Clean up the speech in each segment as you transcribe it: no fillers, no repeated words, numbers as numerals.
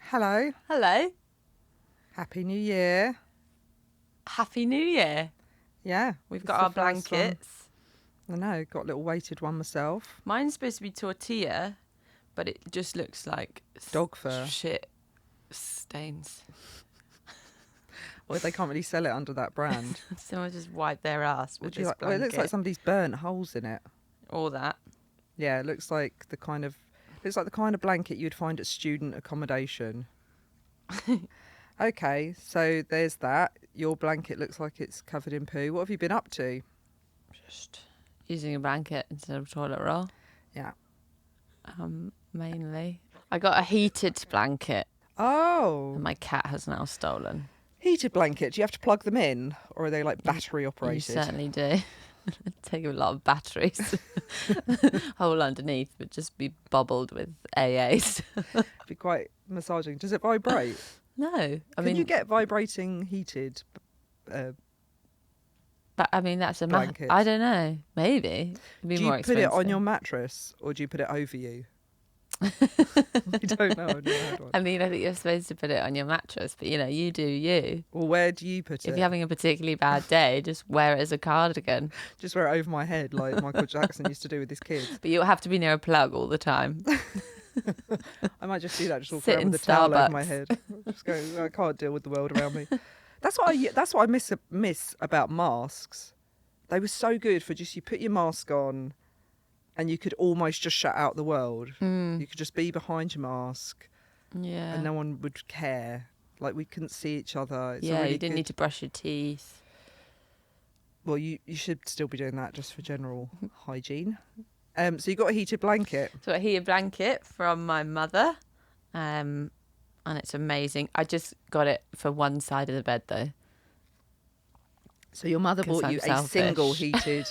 Hello. Hello. Happy New Year. Happy New Year. Yeah. We've it's got the our first one. blankets. I know, got a little weighted one myself. Mine's supposed to be tortilla, but it just looks like Dog fur. shit stains. Well, they can't really sell it under that brand. Someone just wiped their ass with this blanket. Well, it looks like somebody's burnt holes in it. All that. Yeah, it looks like the kind of blanket you'd find at student accommodation. Okay, so there's that. Your blanket looks like it's covered in poo. What have you been up to? Just using a blanket instead of toilet roll. Yeah. Mainly. I got a heated blanket Oh. that my cat has now stolen. Heated blanket. Do you have to plug them in, or are they like battery You operated? certainly do. Take a lot of batteries. Hole underneath would just be bubbled with AAs. Be quite massaging. Does it vibrate? No. Can you get vibrating heated? But I mean, that's a blankets? I don't know. Maybe. It'd be Do more you put it on expensive. your mattress or do you put it over you? I don't know. I've never had one. I mean, I think you're supposed to put it on your mattress, but you do you. Well, where do you put it? If you're having a particularly bad day, just wear it as a cardigan. Just wear it over my head like Michael Jackson used to do with his kids. But you'll have to be near a plug all the time. I might just do that. Just walk Sit around in with a towel over Starbucks. my head. Just go. I can't deal with the world around me. That's what I miss about masks. They were so good for just you put your mask on, and you could almost just shut out the world. You could just be behind your mask, Yeah. and no one would care. Like we couldn't see each other. It's a Yeah, really you didn't good- need to brush your teeth. Well, you should still be doing that just for general hygiene. So you got a heated blanket. So a heated blanket from my mother, and it's amazing. I just got it for one side of the bed though. So your mother 'Cause bought I'm you a selfish. single heated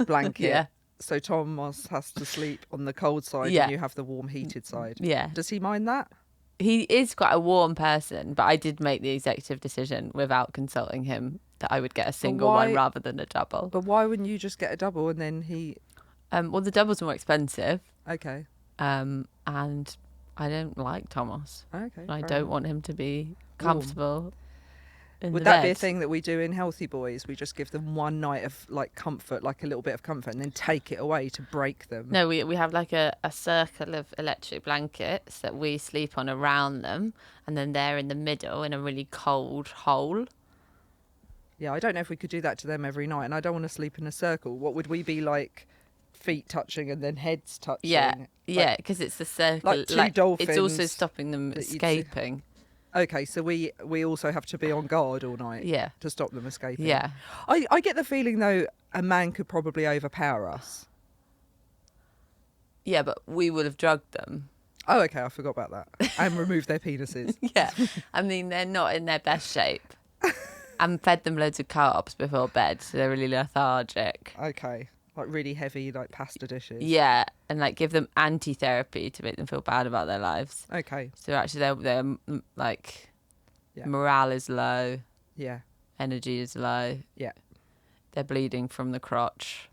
blanket. Yeah. So Thomas has to sleep on the cold side Yeah. and you have the warm heated side. Yeah. Does he mind that? He is quite a warm person, but I did make the executive decision without consulting him that I would get a single why- one rather than a double. But why wouldn't you just get a double and then he... Well, the double's more expensive, Okay. and I don't like Thomas. Okay. And I fair don't enough. want him to be comfortable in Would the that be a bed. thing that we do in Healthy Boys? We just give them one night of like comfort, like a little bit of comfort, and then take it away to break them. No, we have like a circle of electric blankets that we sleep on around them, and then they're in the middle in a really cold hole. Yeah, I don't know if we could do that to them every night, and I don't want to sleep in a circle. What would we be like? Feet touching and then heads touching? Yeah, Like- yeah, because it's the circle. like two dolphins It's also stopping them that you'd see. escaping. Okay, so we also have to be on guard all night Yeah, to stop them escaping. yeah. I get the feeling, though, a man could probably overpower us. Yeah, but we would have drugged them. Oh, okay, I forgot about that. And remove their penises. Yeah, I mean, they're not in their best shape. And fed them loads of carbs before bed, so they're really lethargic. Okay, like really heavy, like pasta dishes. Yeah, and like give them anti-therapy to make them feel bad about their lives. Okay, So actually, they're like, Yeah. morale is low, yeah, energy is low. yeah. They're bleeding from the crotch.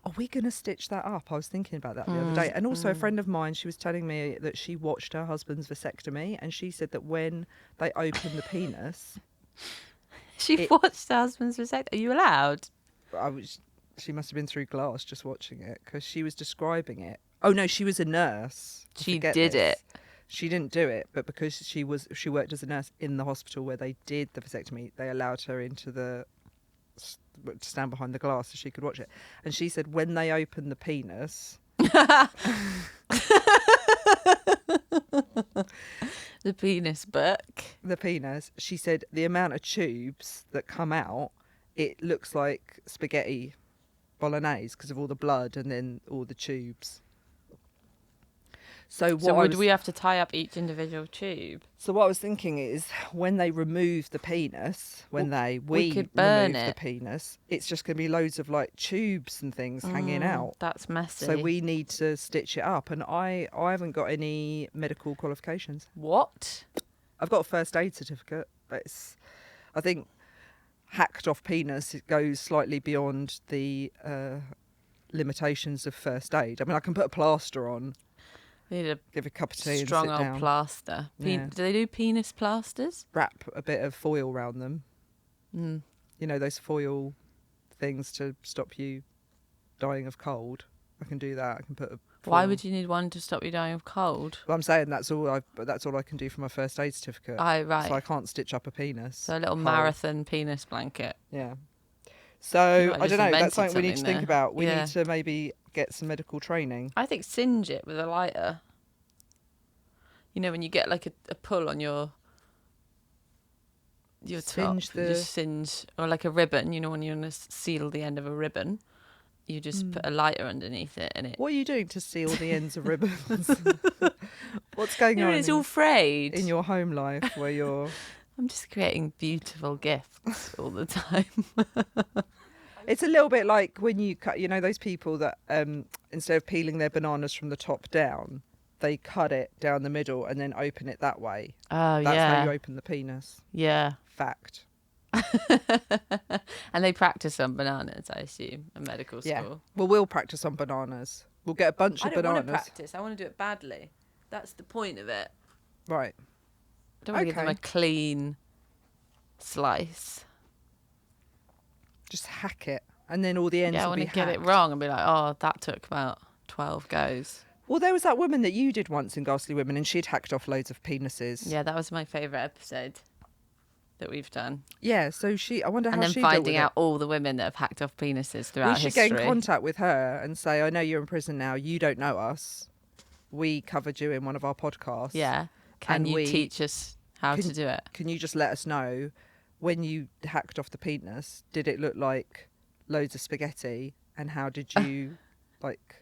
Are we going to stitch that up? I was thinking about that the other day. And also a friend of mine, she was telling me that she watched her husband's vasectomy, and she said that when they open the penis... She watched her husband's vasectomy. Are you allowed? She must have been through glass just watching it because she was describing it. Oh no, she was a nurse. I She forget did this. it. She didn't do it, but because she worked as a nurse in the hospital where they did the vasectomy, they allowed her into to stand behind the glass so she could watch it. And she said when they opened the penis, The penis book. she said the amount of tubes that come out, it looks like spaghetti bolognese because of all the blood and then all the tubes. So Would we have to tie up each individual tube? So what I was thinking is when they remove the penis, we could burn remove the it. penis, it's just going to be loads of like tubes and things hanging out. That's messy. So we need to stitch it up, and I haven't got any medical qualifications. What? I've got a first aid certificate, but I think hacked off penis, it goes slightly beyond the limitations of first aid. I mean, I can put a plaster on. We need give a cup of tea a and strong sit old down. plaster. Yeah. Do they do penis plasters? Wrap a bit of foil around them. Mm. You know, those foil things to stop you dying of cold. I can do that. I can put a Why foil- would you need one to stop you dying of cold? Well, I'm saying that's all I can do for my first aid certificate. Oh, right. So I can't stitch up a penis. So a little hole. marathon penis blanket. Yeah. You So might I just don't know. invented That's something we need to something think there. about. We Yeah. need to maybe get some medical training. I think singe it with a lighter. You know, when you get like a pull on your top, Singe you just singe, or like a ribbon. You know, when you want to seal the end of a ribbon, you just put a lighter underneath it, and it. What are you doing to seal the ends of ribbons? What's going No, on it's all frayed. in your home life where you're... I'm just creating beautiful gifts all the time. It's a little bit like when you cut, you know, those people that instead of peeling their bananas from the top down, they cut it down the middle and then open it that way. Oh, That's yeah. how you open the penis. Yeah. Fact. And they practice on bananas, I assume, in medical school. Yeah. Well, we'll practice on bananas. We'll get a bunch I of don't bananas. want to practice. I want to do it badly. That's the point of it. Right. I don't want to give them a Okay. clean slice. Just hack it. And then all the ends Yeah, I will want be to get it hacked. wrong and be like, oh, that took about 12 goes. Well, there was that woman that you did once in Ghastly Women, and she'd hacked off loads of penises. Yeah, that was my favourite episode that we've done. Yeah, so I wonder how And then she dealt finding with out it. all the women that have hacked off penises throughout We should history. get in contact with her and say, I know you're in prison now. You don't know us. We covered you in one of our podcasts. Yeah. Can And you we teach us how to do it? Can you just let us know when you hacked off the penis, did it look like loads of spaghetti? And how did you,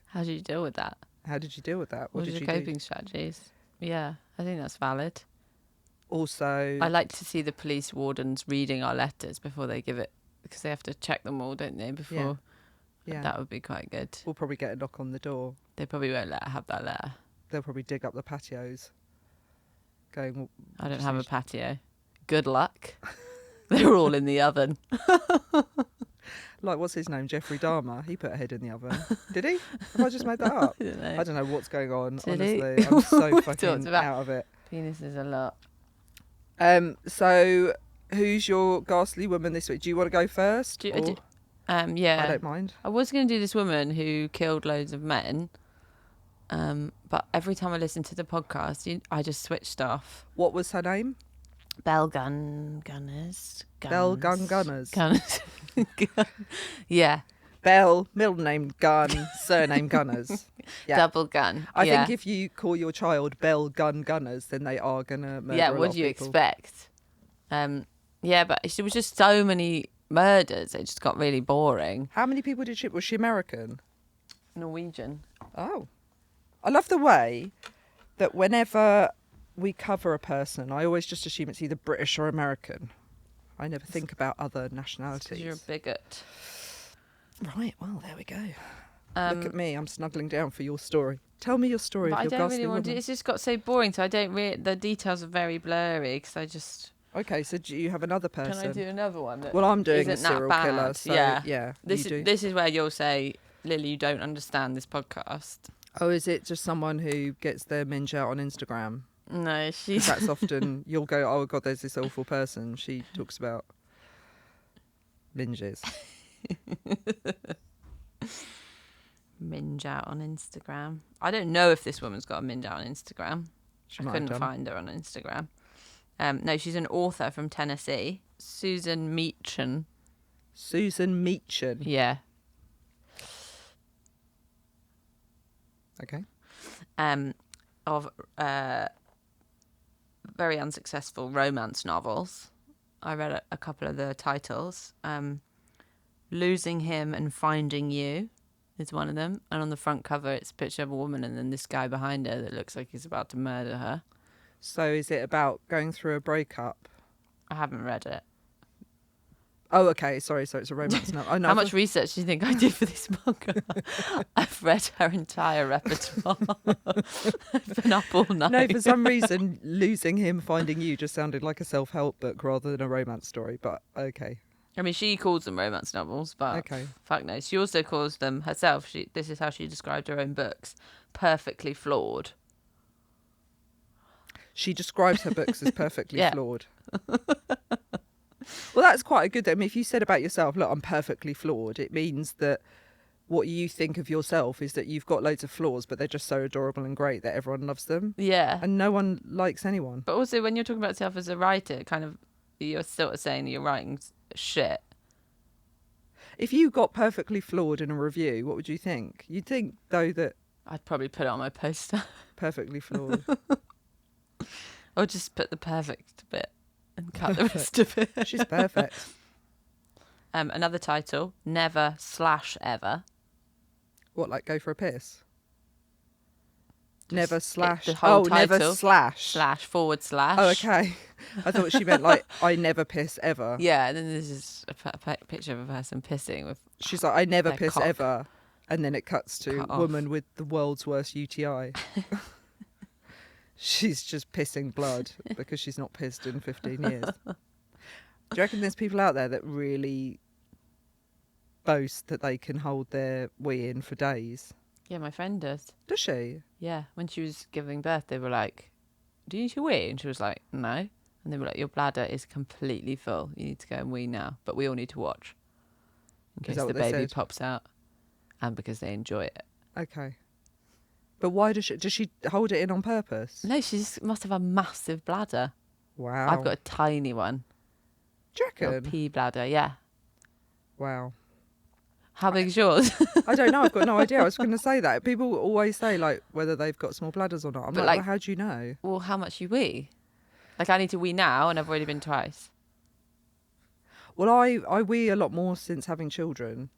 How did you deal with that? how did you deal with that? What What are did your you coping do? strategies? Yeah, I think that's valid. Also, I like to see the police wardens reading our letters before they give it, because they have to check them all, don't they? Before yeah, That would be quite good. we'll probably get a knock on the door. They probably won't let her have that letter. They'll probably dig up the patios. Going, well, I don't just have a need- patio. Good luck. They're all in the oven. like, what's his name? Jeffrey Dahmer. He put a head in the oven. Did he? Have I just made that up? I don't know. I don't know what's going on, Did he? honestly. I'm so We've fucking talked about- out of it. Penises a lot. So who's your ghastly woman this week? Do you want to go first? Yeah. I don't mind. I was going to do this woman who killed loads of men, but every time I listen to the podcast, I just switched off. What was her name? Bell gunners. Bell Gunners. Gunners. Yeah. Bell, middle name Gun, surname Gunners. Yeah. Double gun. I yeah. think if you call your child Bell Gunners, then they are gonna murder Yeah, a lot what of do you people. expect? Yeah, but it was just so many murders. It just got really boring. How many people did she? Was she American? Norwegian. Oh, I love the way that whenever we cover a person, I always just assume it's either British or American. I never think about other nationalities. Because you're a bigot. Right, well, there we go. Um, Look at me, I'm snuggling down for your story. Tell me your story But of I your don't ghastly really want to. woman. It's just got so boring. So I don't. The details are very blurry. Because I just. Okay, so do you have another person? Can I do another one? That Well, I'm doing a isn't that serial bad? killer, so yeah. you do. This is where you'll say, Lily, you don't understand this podcast. Oh, is it just someone who gets their minge out on Instagram? No, 'Cause she's. that's often, you'll go, oh God, there's this awful person. She talks about minges. Minge out on Instagram. I don't know if this woman's got a minge out on Instagram. She I might have couldn't done. find her on Instagram. No, she's an author from Tennessee, Susan Meachen. Susan Meachen. Yeah. Okay. Of very unsuccessful romance novels. I read a couple of the titles. Losing Him and Finding You is one of them. And on the front cover, it's a picture of a woman and then this guy behind her that looks like he's about to murder her. So is it about going through a breakup? I haven't read it. Oh, okay. Sorry. So it's a romance novel. Oh, no, How much research do you think I did for this book? I've read her entire repertoire. I've been up all night. No, for some reason, Losing Him, Finding You just sounded like a self-help book rather than a romance story. But okay. I mean, she calls them romance novels, but Okay. fuck knows. She also calls them herself. This is how she described her own books: perfectly flawed. She describes her books as perfectly Yeah. flawed. Well, that's quite a good thing. I mean, if you said about yourself, look, I'm perfectly flawed, it means that what you think of yourself is that you've got loads of flaws, but they're just so adorable and great that everyone loves them. Yeah. And no one likes anyone. But also, when you're talking about yourself as a writer, kind of, you're sort of saying that you're writing shit. If you got perfectly flawed in a review, what would you think? You'd think, though, that I'd probably put it on my poster. perfectly flawed. Or just put the perfect bit and cut the rest of it. She's perfect. Another title, Never/Ever. What, like go for a piss? Never slash. the whole never title. slash. / Oh, okay. I thought she meant like, I never piss ever. Yeah, and then there's just a picture of a person pissing with. She's like, I never their piss cock. ever. And then it cuts to Cut off. woman with the world's worst UTI. She's just pissing blood because she's not pissed in 15 years. Do you reckon there's people out there that really boast that they can hold their wee in for days? Yeah, my friend does. Does she? Yeah, when she was giving birth, they were like, "Do you need to wee?" And she was like, "No." And they were like, "Your bladder is completely full. You need to go and wee now. But we all need to watch in Is case that the what they baby said? pops out." And because they enjoy it. Okay. But why does she hold it in on purpose? No, she just must have a massive bladder. Wow. I've got a tiny one. Do you A reckon? pea bladder, yeah. Wow. How big is yours? I don't know. I've got no idea. I was going to say that. People always say like whether they've got small bladders or not. I'm But, like, like- well, how do you know? Well, how much you wee? Like, I need to wee now, and I've already been twice. Well, I wee a lot more since having children.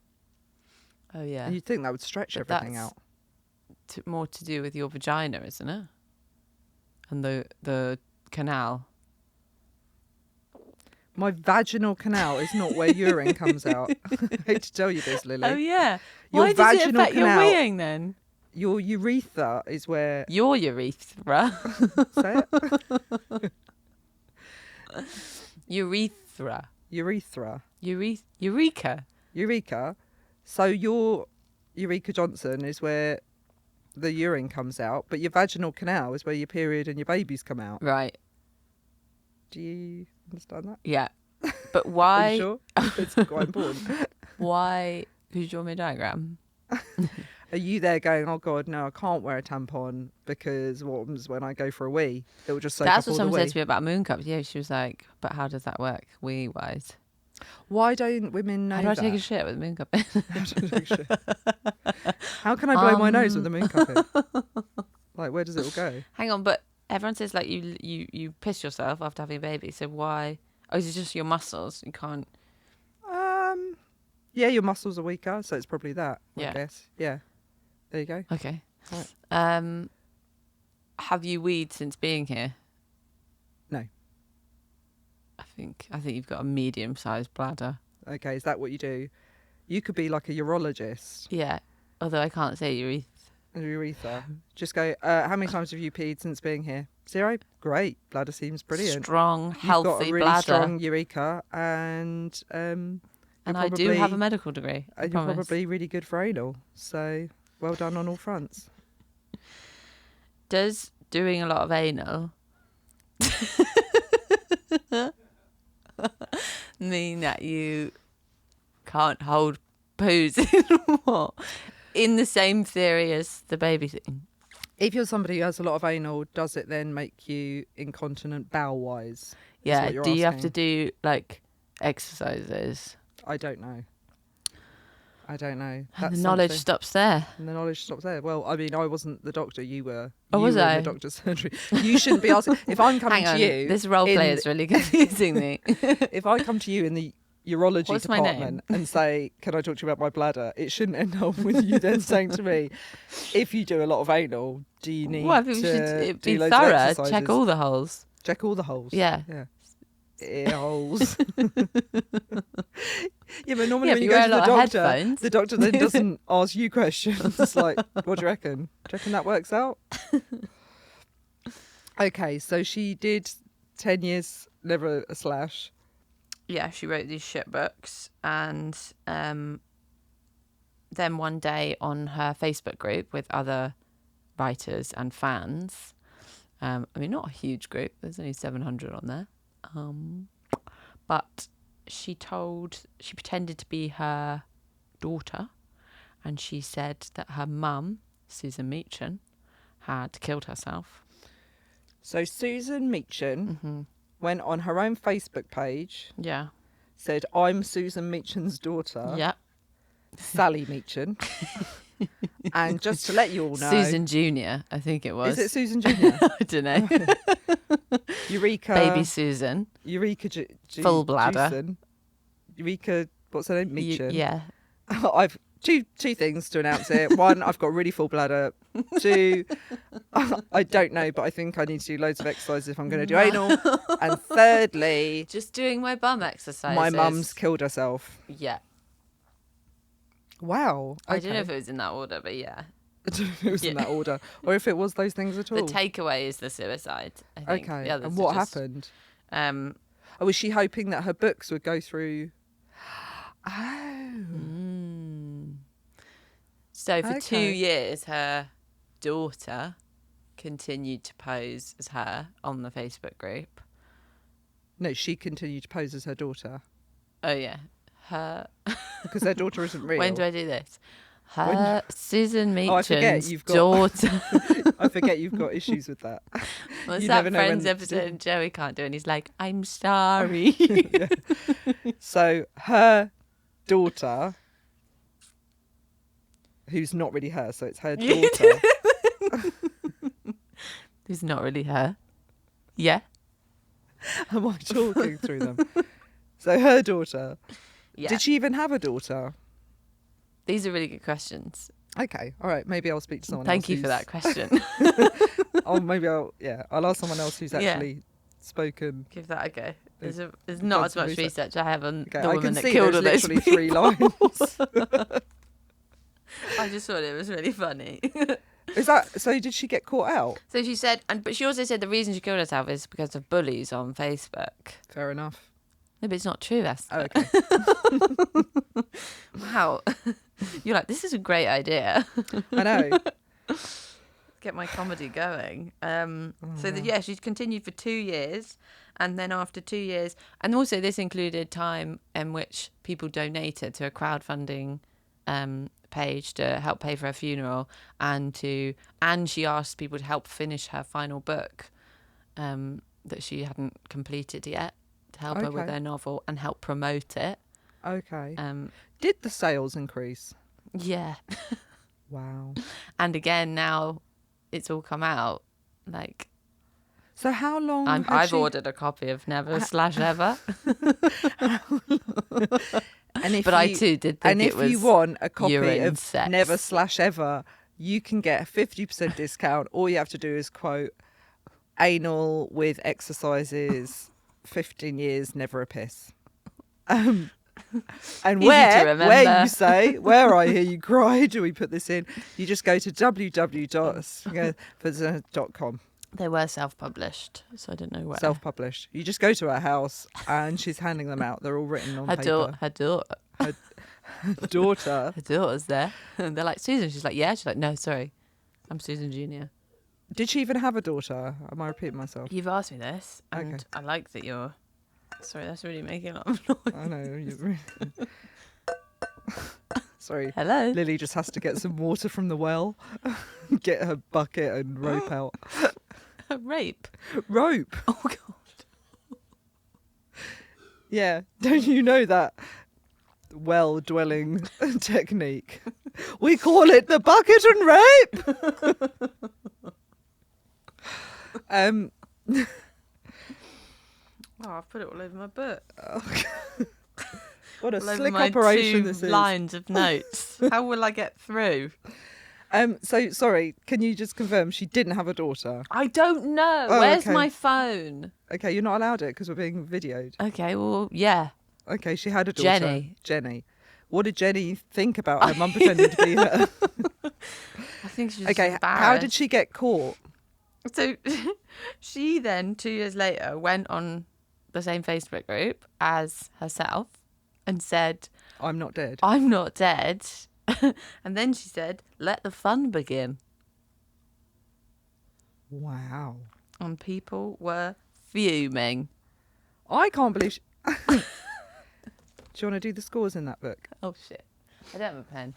Oh, yeah. And you'd think that would stretch But everything that's- out. More to do with your vagina, isn't it? And the canal. My vaginal canal is not where urine comes out. I hate to tell you this, Lily. Oh, yeah. Your Why does it vaginal affect your canal- weeing, then? Your urethra is where... Your urethra. Say it? Urethra. Urethra. Eureka. Eureka. So your Eureka Johnson is where the urine comes out, but your vaginal canal is where your period and your babies come out. Right. Do you understand that? Yeah. But Are why? you sure? It's quite important. Why? Could you draw me a diagram? Are you there going, oh God, no, I can't wear a tampon because what happens when I go for a wee? It will just soak That's up what all the someone wee. said to me about moon cups. Yeah, she was like, but how does that work, wee wise? Why don't women know How do I that? take a shit with a moon cup in? How can I blow my nose with a moon cup in? Like, where does it all go? Hang on, but everyone says like you piss yourself after having a baby. So why? Oh, is it just your muscles? You can't. Yeah, your muscles are weaker, so it's probably that, Yeah. I guess. Yeah. There you go. Okay. Right. Have you weed since being here? No. I think you've got a medium-sized bladder. Okay, is that what you do? You could be like a urologist. Yeah. Although I can't say Urethra. Just go, how many times have you peed since being here? 0? Great. Bladder seems brilliant. strong, You've healthy got a really bladder. strong urethra and And I do have a medical degree. I and you're promise. probably really good for anal. So well done on all fronts. Does doing a lot of anal mean that you can't hold poos anymore? In the same theory as the baby thing. If you're somebody who has a lot of anal, does it then make you incontinent bowel-wise? Yeah. you're Do you have to asking. do like exercises? I don't know. And That's the knowledge something. stops there. And the knowledge stops there. Well, I mean, I wasn't the doctor. You were. Oh, you was were in I? the doctor's surgery. You shouldn't be asking. If I'm coming Hang on. to you, This role play in- is really confusing me. if I come to you in the urology What's my department and say, "Can I talk to you about my bladder?" It shouldn't end up with you then saying to me, "If you do a lot of anal, do you need Well, I think we to should do be loads of thorough. exercises?" Check all the holes. Check all the holes. Yeah. Yeah. Ear holes. Yeah, but normally Yeah, when if you you go wear to a the lot of doctor, headphones. the doctor then doesn't ask you questions. It's like, what do you reckon? Do you reckon that works out? Okay, so she did 10 years, never a slash. Yeah, she wrote these shit books, and then one day on her Facebook group with other writers and fans, I mean, not a huge group. There's only 700 on there. But she pretended to be her daughter, and she said that her mum, Susan Meachen, had killed herself. So Susan Meachen went on her own Facebook page. Yeah. Said, I'm Susan Meachen's daughter. Yeah. Sally Meachen. And just to let you all know... Susan Jr., I think it was. Is it Susan Jr.? I don't know. Eureka... Baby Susan. Eureka... Full bladder. Juicin. Eureka... What's her name? Meachen. Yeah. I've... Two things to announce it. One, I've got a really full bladder. Two, I don't know, but I think I need to do loads of exercises if I'm going to do anal. And thirdly... Just doing my bum exercises. My mum's killed herself. Yeah. Wow. Okay. I don't know if it was in that order, but yeah. I don't know if it was in that order. Or if it was those things at all. The takeaway is the suicide, I think. Okay. The others And what are just, happened? Was she hoping that her books would go through... Oh. So for 2 years, her daughter continued to pose as her on the Facebook group. No, she continued to pose as her daughter. Oh, yeah. Her... Because their daughter isn't real. When do I do this? Her Susan Meachen's I forget you've got... daughter. I forget you've got issues with that. Well, it's that Friends episode and Joey can't do it and he's like, I'm sorry. Yeah. So her daughter... Who's not really her, so it's her daughter. Who's not really her. Yeah. Am I talking through them? So her daughter. Yeah. Did she even have a daughter? These are really good questions. Okay. All right. Maybe I'll speak to someone else. Thank you for that question. I'll ask someone else who's actually spoken. Give that a go. There's not as much research I have on the woman that see killed all those literally people. 3 lines. I just thought it was really funny. Is that so? Did she get caught out? So she said, but she also said the reason she killed herself is because of bullies on Facebook. Fair enough. No, but it's not true, Esther. Oh, okay. Wow. You're like, this is a great idea. I know. Get my comedy going. She continued for 2 years. And then after 2 years, and also this included time in which people donated to a crowdfunding page to help pay for her funeral, and she asked people to help finish her final book that she hadn't completed yet, to help her with her novel and help promote it. Okay. Did the sales increase? Yeah. Wow. And again, now it's all come out. Like, so how long? I've ordered a copy of Never/Ever. I too did think it was. And if you want a copy of sex. Never/Ever, you can get a 50% discount. All you have to do is quote anal with exercises, 15 years, never a piss. And where you say, where I hear you cry, do we put this in? You just go to www.com. They were self-published, so I don't know where. Self-published. You just go to her house and she's handing them out. They're all written on paper. Her daughter. Her daughter. Her daughter's there. And they're like, Susan. She's like, yeah. She's like, no, sorry. I'm Susan Jr. Did she even have a daughter? Am I repeating myself? You've asked me this, and I like that you're... Sorry, that's really making a lot of noise. I know. You're really... Sorry. Hello. Lily just has to get some water from the well, get her bucket and rope out. Rape? Rope. Oh, God. Yeah. Don't you know that well-dwelling technique? We call it the bucket and rape. Oh, I've put it all over my book. What a all slick over operation my this two is. lines of notes. How will I get through? So, sorry, can you just confirm she didn't have a daughter? I don't know. Oh, Where's okay. my phone? Okay, you're not allowed it because we're being videoed. Okay, well, yeah. Okay, she had a daughter. Jenny. What did Jenny think about her mum pretending to be her? I think she was Okay, embarrassed. how did she get caught? So she then, 2 years later, went on the same Facebook group as herself and said, I'm not dead. I'm not dead. And then she said, let the fun begin. Wow. And people were fuming. I can't believe... Do you want to do the scores in that book? Oh, shit. I don't have a pen.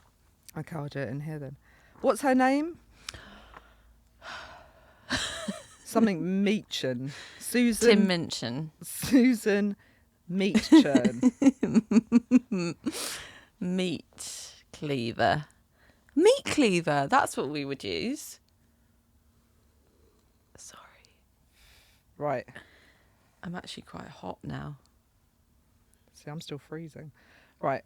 Okay, I'll do it in here then. What's her name? Something Meachen. Susan... Tim Minchin. Susan Meacham. Meat cleaver. Meat cleaver. That's what we would use. Sorry. Right. I'm actually quite hot now. See, I'm still freezing. Right.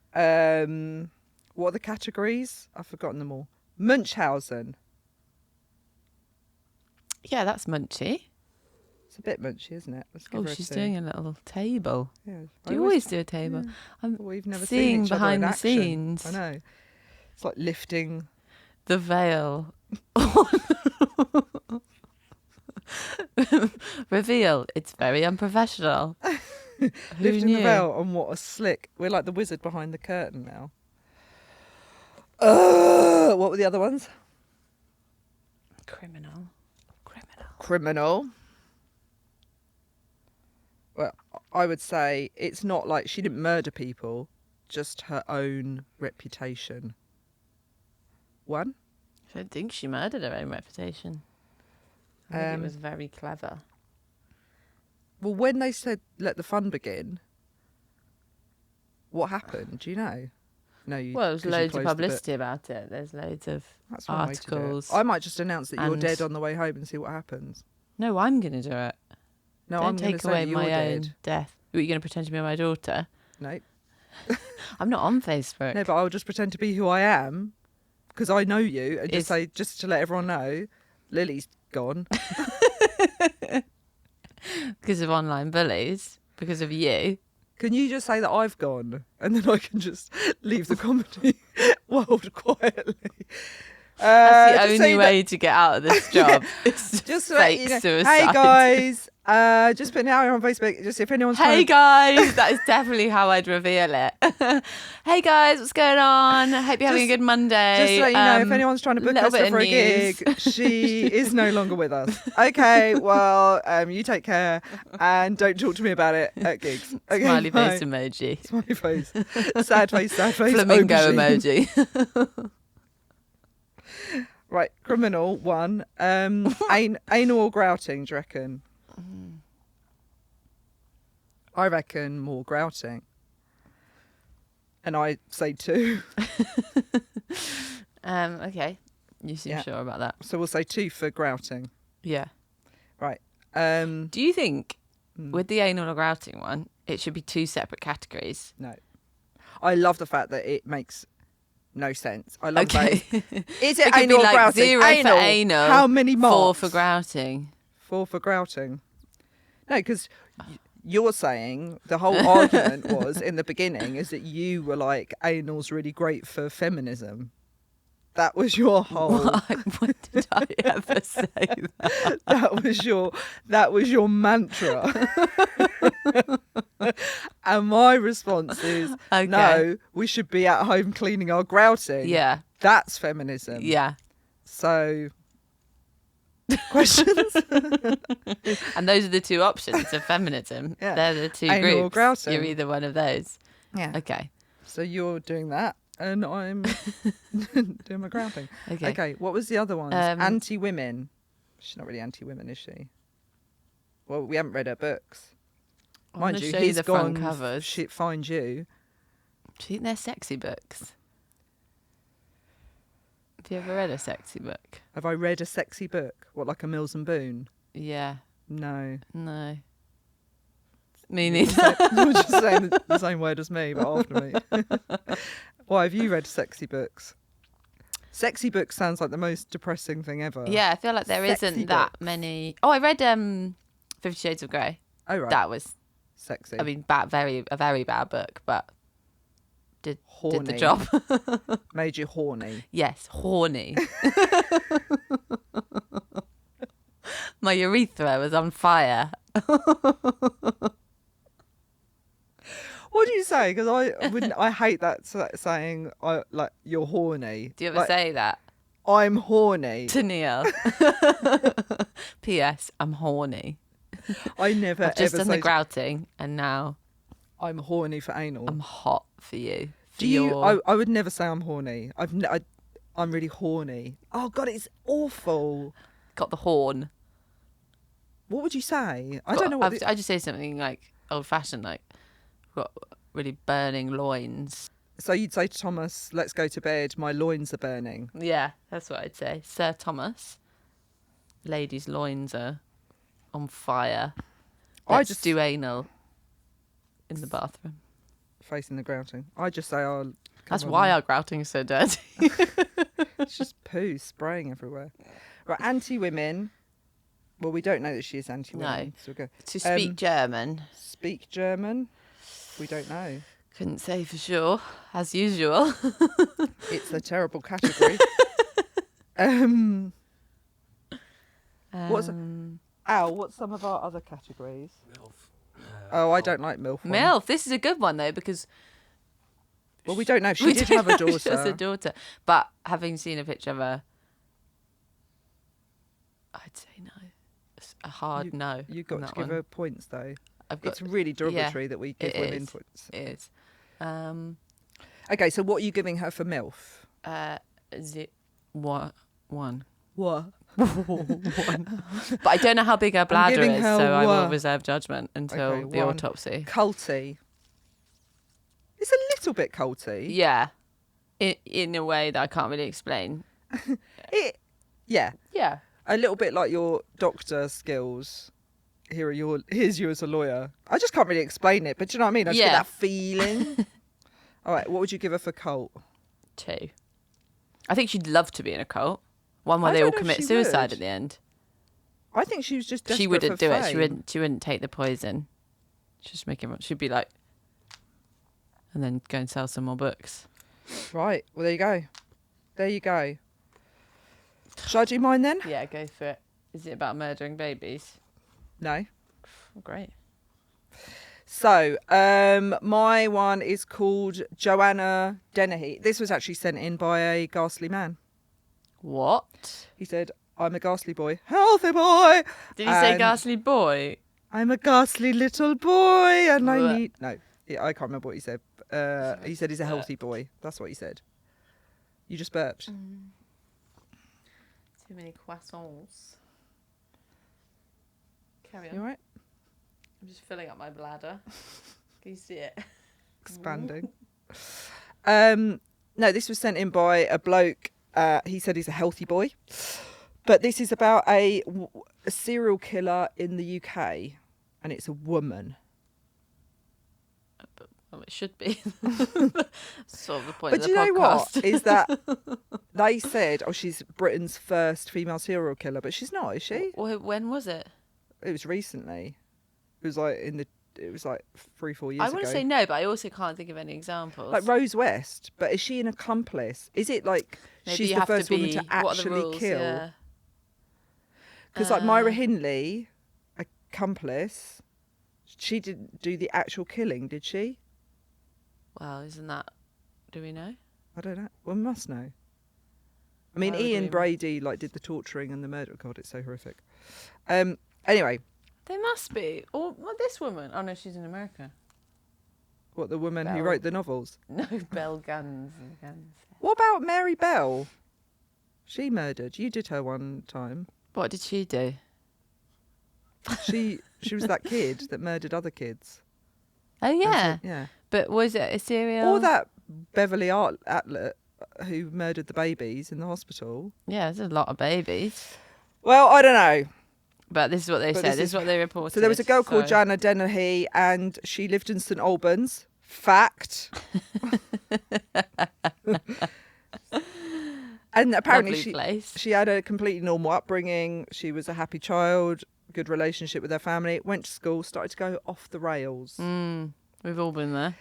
What are the categories? I've forgotten them all. Munchausen. Yeah, that's munchy. It's a bit munchy, isn't it? Let's give Oh, her a she's two. doing a little table. Yeah. Do you always do a table? Yeah. I'm We've never seeing seen each other behind in the action. scenes. I know. It's like lifting. The veil. Reveal. It's very unprofessional. Who Lifting knew? the veil, and what a slick. We're like the wizard behind the curtain now. What were the other ones? Criminal. Criminal. Well, I would say it's not like she didn't murder people, just her own reputation. One. I don't think she murdered her own reputation. I think it was very clever. Well, when they said let the fun begin, what happened? Do you know? No, you. Well, there was 'cause you loads of closed the book. publicity about it. There's loads of That's one way to do it. articles. I might just announce that you're and- dead on the way home and see what happens. No, I'm going to do it. No, Don't I'm going to take say away that you're my dead. own death. Are you going to pretend to be my daughter? No, I'm not on Facebook. no, but I'll just pretend to be who I am because I know you, and just Is- say just to let everyone know, Lily's gone. Because of online bullies. Because of you. Can you just say that I've gone, and then I can just leave the comedy world quietly? That's just the say only way to get out of this job. It's Just so fake you know, suicide. hey guys, just putting it out here on Facebook. Just if anyone's Hey trying to... guys, that is definitely how I'd reveal it. Hey guys, what's going on? Hope you're having a Just- good Monday. Just to let you know, if anyone's trying to book little Esther bit of for a news. gig, she is no longer with us. Okay, well, you take care and don't talk to me about it at gigs. Okay, Smiley bye. face emoji. Smiley face. Sad face, sad face. Flamingo aubergine. emoji. Right, criminal one. Anal or grouting, do you reckon? I reckon more grouting. And I say 2. Okay. You seem Yeah. sure about that. So we'll say 2 for grouting. Yeah. Right. Do you think Hmm. with the anal or grouting one, it should be 2 separate categories? No. I love the fact that it makes no sense. I love Okay. both. Is It it could anal be or like grouting? 0 for anal. How many 4 marks? for grouting. 4 for grouting. No, because you're saying the whole argument was in the beginning is that you were like, anal's really great for feminism. That was your whole. When did I ever say that? that was your mantra. And my response is, Okay. no, we should be at home cleaning our grouting. Yeah. That's feminism. Yeah. So, questions? And those are the 2 options of feminism. Yeah. They're the 2 Anal or groups. grouting. You're either one of those. Yeah. Okay. So you're doing that, and I'm doing my grouting. Okay. What was the other one? Um, Anti-women. She's not really anti-women, is she? Well, we haven't read her books. I Mind wanna you, show you he's the gone. front covers. Shit, find you. Do you think they're sexy books? Have you ever read a sexy book? Have I read a sexy book? What, like a Mills and Boone? Yeah. No. No. Me You're neither. just saying the same word as me, but after me. Why have you read sexy books? Sexy books sounds like the most depressing thing ever. Yeah, I feel like there Sexy isn't that books. many. Oh, I read 50 Shades of Grey. Oh, right. That was, Sexy. I mean, a very bad book, but did Horny. the job. Made you horny. Yes, horny. My urethra was on fire. What do you say? Because I hate that saying. Like you're horny. Do you ever Like, say that? I'm horny. To Neil. P.S. I'm horny. I never I've just ever done the say grouting, and now I'm horny for anal. I'm hot for you. Do you? I would never say I'm horny. I'm really horny. Oh God, it's awful. Got the horn. What would you say? I don't know what. I just say something like old-fashioned, like got really burning loins. So you'd say to Thomas, "Let's go to bed. My loins are burning." Yeah, that's what I'd say. Sir Thomas, ladies' loins are on fire. Let's just do anal in the bathroom. Facing the grouting. I just say, "Oh." That's why our grouting is so dirty. It's just poo spraying everywhere. Right, anti-women. Well, we don't know that she is anti-women. No. So we'll go. To speak German. Speak German. We don't know. Couldn't say for sure, as usual. It's a terrible category. What's some of our other categories? MILF. I don't like MILF. one. MILF. This is a good one though, because Well, we don't know. She did have a daughter. She has a daughter, but having seen a picture of her, I'd say no. It's a hard no. You got on to that give one. her points though. I've got, It's really derogatory that we give it women is. points. It is. Okay, so what are you giving her for MILF? One. What? But I don't know how big her bladder giving is, her so I will one. reserve judgment until Okay, the one. autopsy. Culty. It's a little bit culty. Yeah, in a way that I can't really explain. Yeah. Yeah. A little bit like your doctor skills. Here's you as a lawyer. I just can't really explain it, but do you know what I mean? I just get that feeling. All right, what would you give her for cult? 2. I think she'd love to be in a cult. One where I they don't all know if commit she suicide would. at the end. I think she was just desperate She wouldn't for do it. fame. She wouldn't take the poison. She'd just make it. She'd be like, and then go and sell some more books. Right. Well, there you go. There you go. Shall I do mine then? Yeah, go for it. Is it about murdering babies? No. Oh, great. So, my one is called Joanna Dennehy. This was actually sent in by a ghastly man. What? He said, I'm a ghastly boy. Healthy boy! Did he say And ghastly boy? I'm a ghastly little boy and I Blech. need... No, yeah, I can't remember what he said. He said he's a healthy boy. That's what he said. You just burped. Too many croissants. Carry on. You all right? I'm just filling up my bladder. Can you see it? Expanding. No, this was sent in by a bloke. He said he's a healthy boy. But this is about a serial killer in the UK. And it's a woman. Well, it should be. Sort of the point But of do the you know podcast. what? Is that they said, she's Britain's first female serial killer. But she's not, is she? When was it? It was recently. It was like 3-4 years ago. I want to say no, but I also can't think of any examples. Like Rose West, but is she an accomplice? Is it like Maybe she's you the have first to woman be, to what are the actually rules? kill? Yeah. Because like Myra Hindley, accomplice, she didn't do the actual killing, did she? Well, isn't that? Do we know? I don't know. Well, we must know. I mean, Why would Ian we? Brady did the torturing and the murder. God, it's so horrific. Anyway, They must be. Or well, this woman. Oh no, she's in America. what, the woman who Bell. wrote the novels? No, Bell Guns and Guns. What about Mary Bell? She murdered. You did her one time. What did she do? She was that kid that murdered other kids. Oh yeah. Yeah. But was it a serial? Or that Beverly Atlet who murdered the babies in the hospital. Yeah, there's a lot of babies. Well, I don't know. But this is what they But said. this This is what they reported. So there was a girl called So- Joanna Dennehy and she lived in St Albans. Fact. And apparently Lovely place. she had a completely normal upbringing. She was a happy child, good relationship with her family, went to school, started to go off the rails. We've all been there.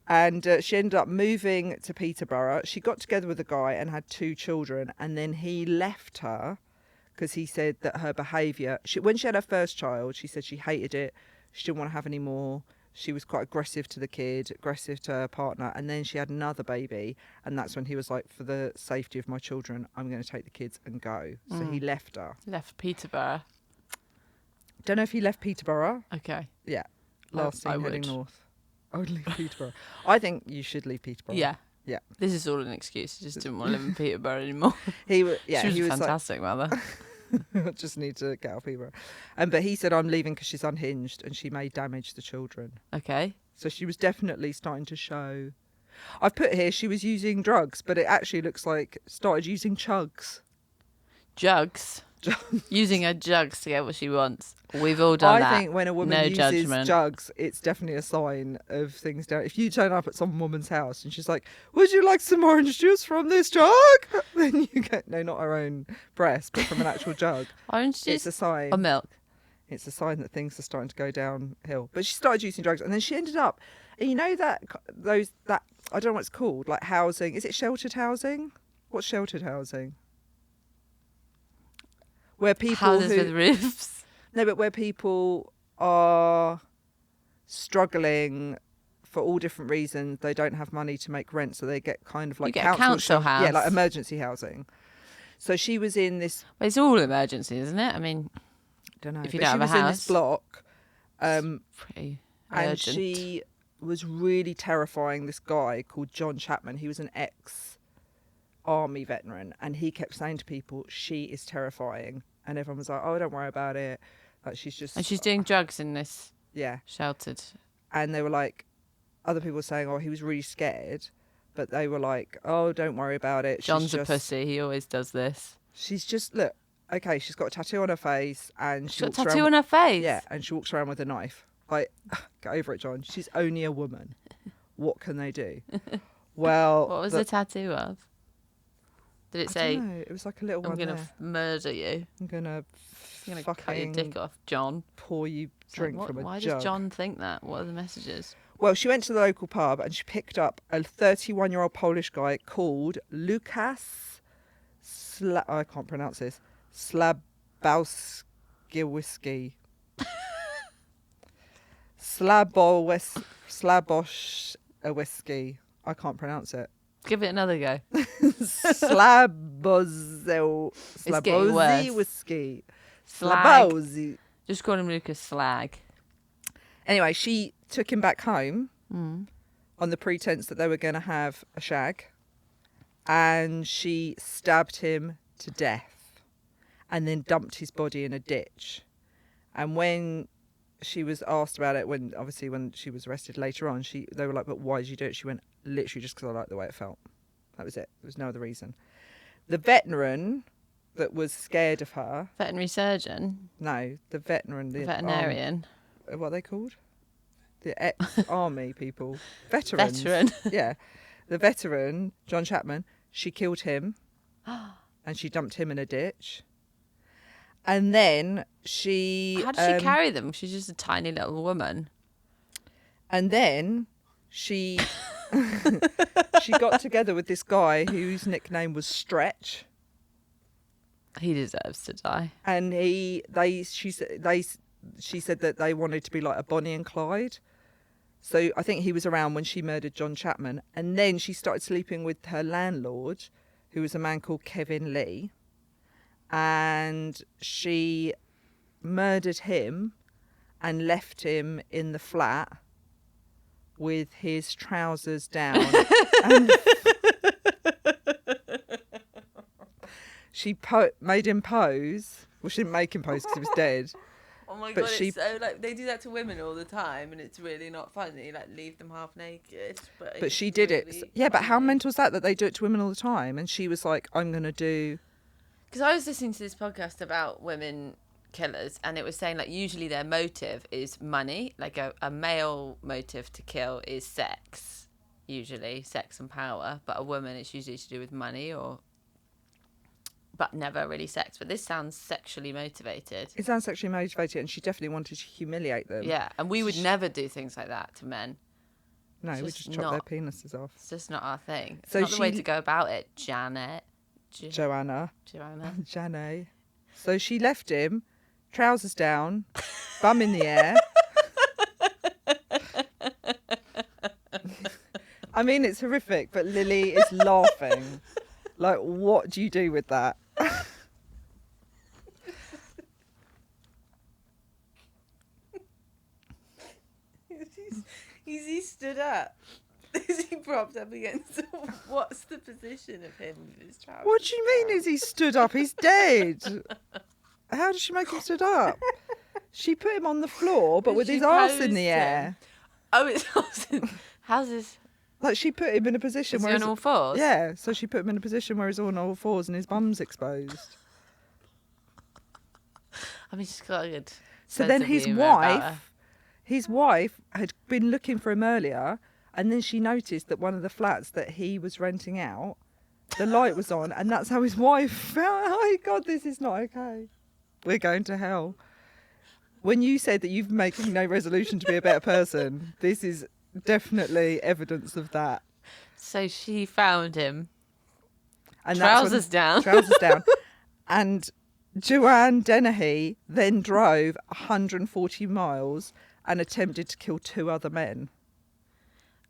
And she ended up moving to Peterborough. She got together with a guy and had 2 children. And then he left her because he said that her behaviour... when she had her first child, she said she hated it. She didn't want to have any more. she was quite aggressive to the kid, aggressive to her partner, and then she had another baby, and that's when he was like, for the safety of my children, I'm going to take the kids and go. So he left her. Left Peterborough. Don't know if he left Peterborough. Okay. Yeah. Last I scene heading would. north. I would leave Peterborough. I think you should leave Peterborough. Yeah. Yeah. This is all an excuse. He just didn't want to live in Peterborough anymore. He was, She was he a was fantastic mother. like, I just need to get out of Peterborough. But he said, I'm leaving because she's unhinged and she may damage the children. Okay. So she was definitely starting to show. I've put here she was using drugs, but it actually looks like started using chugs. Jugs. Using her jugs to get what she wants. We've all done that. I think when a woman No uses judgment. jugs, it's definitely a sign of things down. If you turn up at some woman's house and she's like, would you like some orange juice from this jug? Then you get, no, not her own breast, but from an actual jug. Orange juice It's a sign. or milk? It's a sign that things are starting to go downhill. But she started using drugs, and then she ended up, you know, that I don't know what it's called, like housing. Is it sheltered housing? What's sheltered housing? Where people Houses with roofs. No, but where people are struggling for all different reasons. They don't have money to make rent, so they get kind of like You get a council house. Yeah, like emergency housing. So she was in this. But it's all emergency, isn't it? I mean, Don't know. if you but don't she have was a in house, this block, pretty and urgent. she was really terrifying. This guy called John Chapman. He was an ex-army veteran, and he kept saying to people, "She is terrifying," and everyone was like, "Oh, don't worry about it. Like she's just." And she's doing drugs in this yeah. sheltered. And they were like, other people were saying, "Oh, he was really scared," but they were like, "Oh, don't worry about it. John's a pussy. He always does this. She's just look." Okay, she's got a tattoo on her face, and She's got a tattoo on her face. Yeah, and she walks around with a knife. Like, get over it, John. She's only a woman. What can they do? Well, What was the tattoo of? Did it I say, don't know. It was like a little I'm one going to there. murder you? I'm gonna I'm going to fucking cut your dick off, John. pour you It's like, drink from a why jug. does John think that? What are the messages? Well, she went to the local pub and she picked up a 31-year-old Polish guy called Lukas. I can't pronounce this. Slabowski. Slaboszewski. I can't pronounce it. Give it another go. Slabowski. Slag. Slabowski. Just call him Lucas Slag. Anyway, she took him back home on the pretense that they were going to have a shag, and she stabbed him to death and then dumped his body in a ditch. And when she was asked about it, when she was arrested later on, they were like, "But why did you do it?" She went, "Literally just because I liked the way it felt. That was it. There was no other reason." The veteran that was scared of her, Veterinary surgeon. no, the veteran, the Veterinarian. what are they called? The ex-army people. Veterans. Veteran. Yeah. The veteran, John Chapman, she killed him and she dumped him in a ditch. And then she... How did she carry them? She's just a tiny little woman. And then she... she got together with this guy whose nickname was Stretch. He deserves to die. And she said that they wanted to be like a Bonnie and Clyde. So I think he was around when she murdered John Chapman. And then she started sleeping with her landlord, who was a man called Kevin Lee. And she murdered him and left him in the flat with his trousers down. And she made him pose. Well, she didn't make him pose because he was dead. Oh my But god, she- it's so like they do that to women all the time and it's really not funny, like leave them half naked. But she did it. really Yeah, but how funny. mental is that they do it to women all the time? And she was like, I'm going to do... Because I was listening to this podcast about women killers and it was saying like usually their motive is money, like a male motive to kill is sex, usually sex and power, but a woman it's usually to do with money but never really sex. But this sounds sexually motivated. It sounds sexually motivated, and she definitely wanted to humiliate them. Yeah, and we would never do things like that to men. No, we Just just chop their not. penises off. It's just not our thing. It's So not the way she- to go about it, Janet. Joanna. Joanna. Janet. So she left him, trousers down, bum in the air. I mean, it's horrific, but Lily is laughing. Like, what do you do with that? Is he stood up? Is he propped up against the... What's the position of him with his trousers? What do you mean is he stood up? He's dead. How did she make him stood up? She put him on the floor, but with She his arse in posed the him. air. Oh, it's awesome. How's this? Like, she put him in a position Is he where... on all fours? Yeah, so she put him in a position where he's on all fours and his bum's exposed. I mean, she's got a good So sense then of his humour about her. wife had been looking for him earlier, and then she noticed that one of the flats that he was renting out, the light was on, and that's how his wife felt. Oh God, this is not okay. We're going to hell. When you said that you've making no resolution to be a better person, this is definitely evidence of that. So she found him. And Trousers down. Trousers down. And Joanna Dennehy then drove 140 miles and attempted to kill 2 other men.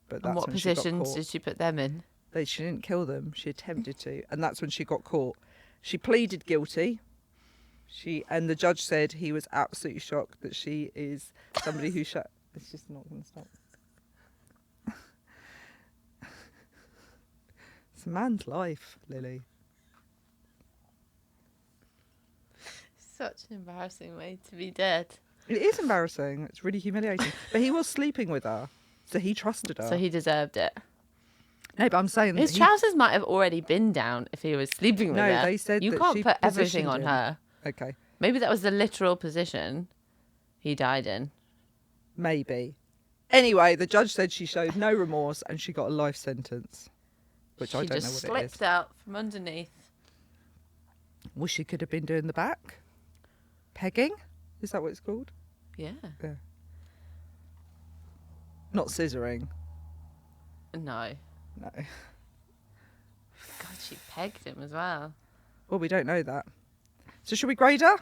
But that's And what when she got positions caught. did she put them in? She didn't kill them. She attempted to, and that's when she got caught. She pleaded guilty. And the judge said he was absolutely shocked that she is somebody who shot. It's just not going to stop. It's a man's life, Lily. Such an embarrassing way to be dead. It is embarrassing. It's really humiliating. But he was sleeping with her, so he trusted her. So he deserved it. No, but I'm saying His trousers might have already been down if he was sleeping with her. No, they said you that can't she put everything positioned on him. her. Okay, Maybe that was the literal position he died in. maybe. Anyway, the judge said she showed no remorse and she got a life sentence, which I don't know She what just it slipped is. out from underneath. Well, she could have been doing the back. Pegging? Is that what it's called? Yeah. Yeah. Not scissoring. No. No. God, she pegged him as well. Well, we don't know that. So should we grade her?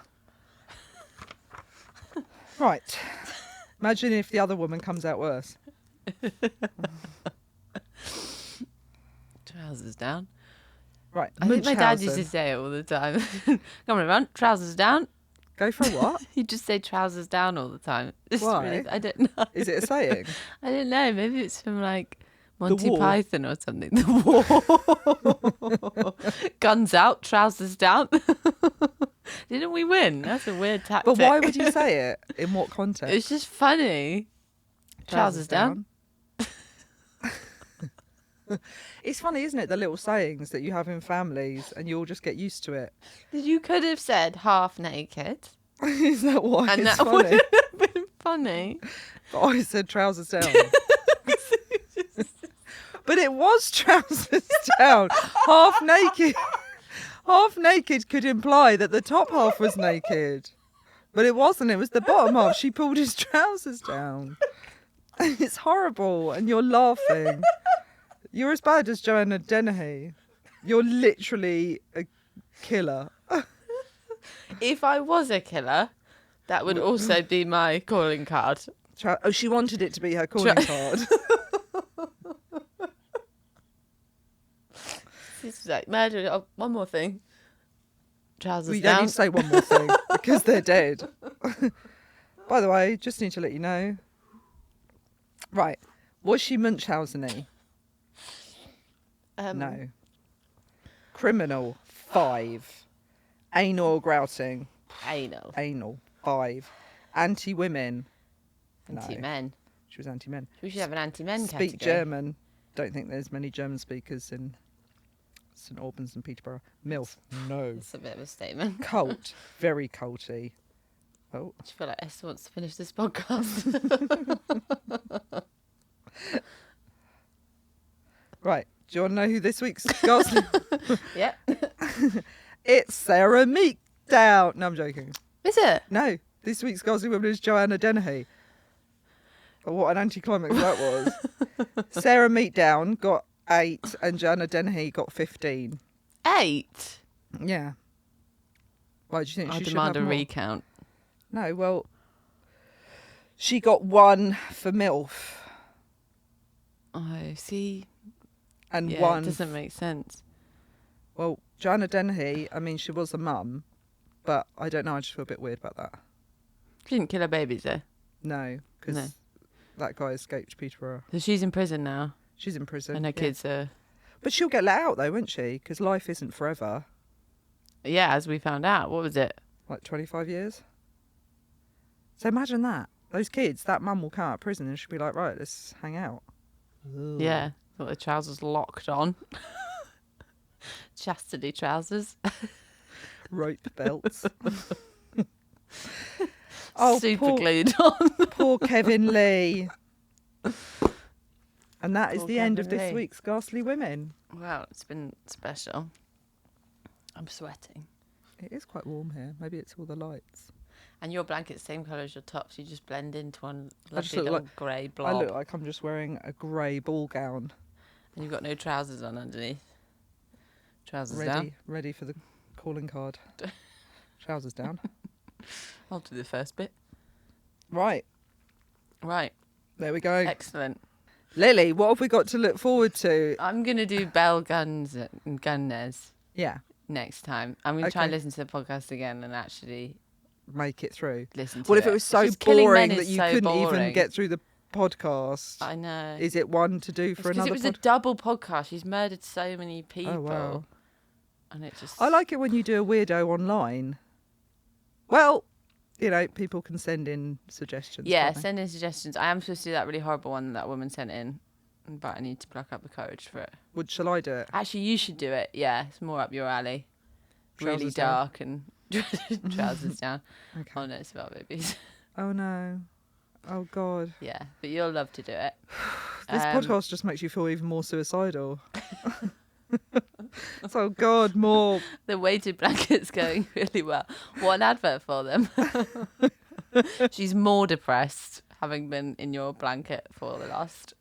Right. Imagine if the other woman comes out worse. Trousers down. Right. I think my dad used to Munchausen. say it all the time. Come on, everyone. Trousers down. Go for what? He'd just say trousers down all the time. It's Why? really, I don't know. Is it a saying? I don't know. Maybe it's from like Monty War. Python or something. The war. Guns out, trousers down. Didn't we win? That's a weird tactic. But why would you say it? In what context? It's just funny. Trousers down. It's funny, isn't it? The little sayings that you have in families and you all just get used to it. You could have said half naked. Is that why And it's that funny? would have been funny. But I said trousers down. But it was trousers down. Half naked. Half naked could imply that the top half was naked. But it wasn't. It was the bottom half. She pulled his trousers down. It's horrible. And you're laughing. You're as bad as Joanna Dennehy. You're literally a killer. If I was a killer, that would also be my calling card. Oh, she wanted it to be her calling card. It's like murder. Oh, one more thing. Trousers We don't down. need to say one more thing because they're dead. By the way, just need to let you know. Right. Was she Munchausen-y? No. Criminal, 5. Anal grouting, Anal. anal, 5. Anti-women, no. Anti-men. She was anti-men. We should have an anti-men Speak category. German. Don't think there's many German speakers in St Albans and Peterborough. MILF, no. It's a bit of a statement. Cult, very culty. Oh, I feel like Esther wants to finish this podcast. right. Do you want to know who this week's ghastly? Yep. It's Sarah Meacham. No, I'm joking. Is it? No, this week's ghastly woman is Joanna Dennehy. Oh, what an anticlimax that was. Sarah Meacham got 8 and Joanna Dennehy got 15. 8? Yeah. Why do you think I she should demand have a more? recount. No, well, she got 1 for MILF. Oh, see. And Yeah, one. it doesn't make sense. Well, Joanna Dennehy, I mean, she was a mum, but I don't know, I just feel a bit weird about that. She didn't kill her babies, though. No, because that guy escaped Peterborough. So she's in prison now. She's in prison. And her kids are... But she'll get let out, though, won't she? Because life isn't forever. Yeah, as we found out. What was it? Like 25 years? So imagine that. Those kids, that mum will come out of prison and she'll be like, right, let's hang out. Ugh. Yeah. Got the trousers locked on. Chastity trousers. Rope belts. Super glued on. Poor Kevin Lee. And that is Poor the end of Kevin this Lee. week's Ghastly Women. Wow, it's been special. I'm sweating. It is quite warm here. Maybe it's all the lights. And your blanket's the same colour as your top, so you just blend into one I just lovely look little grey I blob. look like I'm just wearing a grey ball gown. And you've got no trousers on underneath. Trousers down. Ready for the calling card. Trousers down. I'll do the first bit. Right. There we go. Excellent. Lily, what have we got to look forward to? I'm going to do Bell Guns and Gunners Yeah. next time. I'm going to try and Okay. listen to the podcast again and actually Make it through. listen to Well, it. if it was so Just Killing Men boring is that you so couldn't even boring. get through the podcast, I know. is it one to do for Because another it was a double podcast. She's murdered so many people. Oh, wow. And it just... I like it when you do a weirdo online. Well, you know, people can send in suggestions. Yeah, can't they? send in suggestions. I am supposed to do that really horrible one that woman sent in, but I need to pluck up the courage for it. Shall I do it? Actually, you should do it. Yeah, it's more up your alley. Really Trousers down? dark and trousers down. Okay. Oh no, it's about babies. Oh no. Oh God. Yeah, but you'll love to do it. This podcast just makes you feel even more suicidal. So God, more. The weighted blanket's going really well. What an advert for them. She's more depressed having been in your blanket for the last...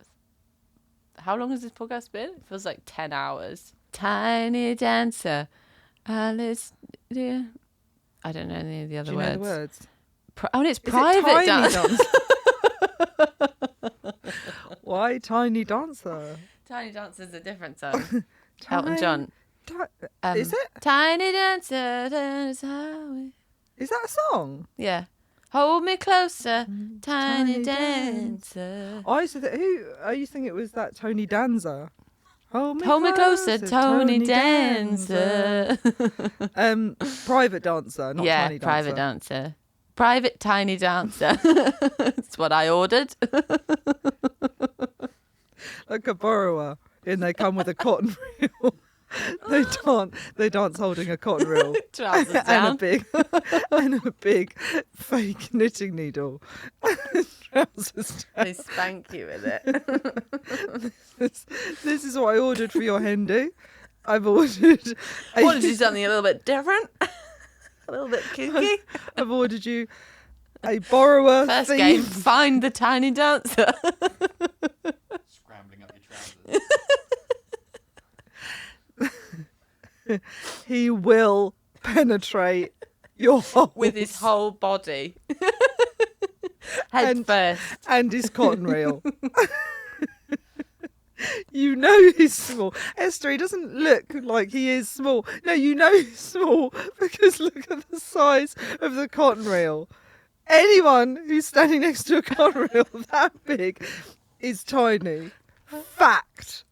How long has this podcast been? It feels like 10 hours. Tiny dancer. Alice, dear. I don't know any of the other Do you words. know the words? And it's Is private it Tiny dance. Dancer? Why Tiny Dancer? Tiny Dancer's a different song. Elton John. Is it? Tiny dancer, dance highway. Is that a song? Yeah. Hold me closer, tiny Tiny dancer. I used to I used to think it was that Tony Danza. Hold me closer, Tony Dancer. Private dancer, not Yeah, Tiny Dancer. private dancer. Private tiny dancer. That's what I ordered. Like a borrower, and they come with a cotton reel. They dance holding a cotton reel Trousers and down. a big fake knitting needle. Trousers down. They spank you with it. This is what I ordered for your hen do. I've ordered. I want to do something a little bit different. A little bit kooky. I've ordered you a borrower. First game, themed- find the tiny dancer. Scrambling up your trousers. He will penetrate your hole With his whole body. Head And- first. and his cotton reel. You know he's small. Esther, he doesn't look like he is small. No, you know he's small because look at the size of the cotton reel. Anyone who's standing next to a cotton reel that big is tiny. Fact.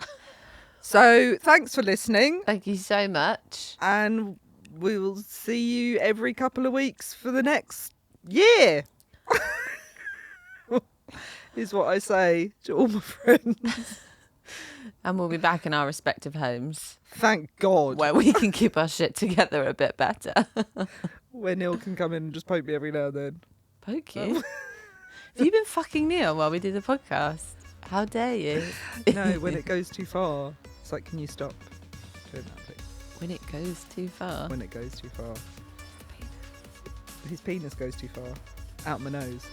So thanks for listening, Thank you so much. and we will see you every couple of weeks for the next year. Is what I say to all my friends. And we'll be back in our respective homes Thank God. where we can keep our shit together a bit better. Where Neil can come in and just poke me every now and then. Poke you? Have you been fucking Neil while we do the podcast? How dare you? No, when it goes too far. It's like, can you stop doing that, please? When it goes too far. When it goes too far. His penis goes too far. Out my nose.